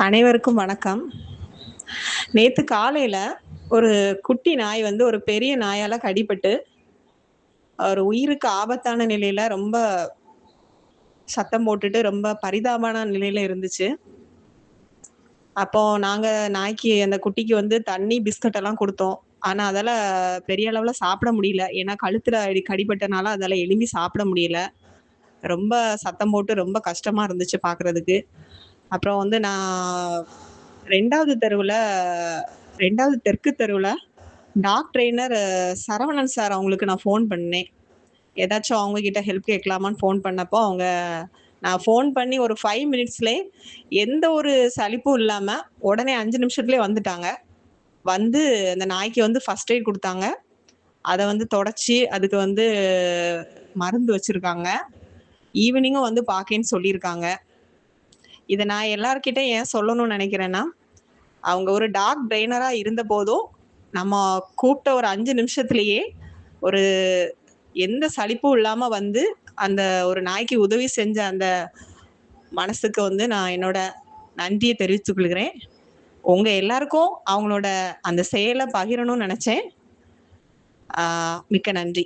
அனைவருக்கும் வணக்கம். நேத்து காலையில ஒரு குட்டி நாய் வந்து ஒரு பெரிய நாயால கடிபட்டு, ஒரு உயிருக்கு ஆபத்தான நிலையில ரொம்ப சத்தம் போட்டுட்டு, ரொம்ப பரிதாபமான நிலையில இருந்துச்சு. அப்போ நாங்க நாய்க்கு அந்த குட்டிக்கு வந்து தண்ணி, பிஸ்கட் எல்லாம் குடுத்தோம். ஆனா, அதால பெரிய அளவுல சாப்பிட முடியல. ஏன்னா, கழுத்துல கடிபட்டனால அதால எழும்பி சாப்பிட முடியல. ரொம்ப சத்தம் போட்டு ரொம்ப கஷ்டமா இருந்துச்சு பார்க்குறதுக்கு. அப்புறம் வந்து நான் 2வது தெருவுல 2வது தெற்கு தெருவுல டாக் ட்ரெய்னர் சரவணன் சார் அவங்களுக்கு நான் ஃபோன் பண்ணேன். ஏதாச்சும் அவங்க கிட்ட ஹெல்ப் கேட்கலாமான்னு ஃபோன் பண்ணப்போ, அவங்க நான் ஃபோன் பண்ணி ஒரு 5 மினிட்ஸ்லயே எந்த ஒரு சலிப்பும் இல்லாம, உடனே 5 நிமிஷத்துலயே வந்துட்டாங்க. வந்து அந்த நாய்க்கு வந்து ஃபர்ஸ்ட் எய்ட் குடுத்தாங்க. அத வந்து தொடச்சு, அதுக்கு வந்து மருந்து வச்சிருக்காங்க. ஈவினிங்கும் வந்து பாக்கேன்னு சொல்லியிருக்காங்க. இத நான் எல்லார்கிட்டயும் ஏன் சொல்லணும்னு நெனைக்கிறேன்னா, அவங்க ஒரு டாக் ட்ரெய்னரா இருந்தபோதும், நம்ம கூப்பிட்ட ஒரு 5 நிமிஷத்திலேயே ஒரு எந்த சலிப்பும் இல்லாம வந்து, அந்த ஒரு நாய்க்கு உதவி செஞ்ச அந்த மனசுக்கு வந்து நான் என்னோட நன்றிய தெரிவித்துக் கொள்கிறேன். உங்க எல்லாருக்கும் அவங்களோட அந்த செயல பகிரணும்னு நெனச்சேன். மிக்க நன்றி.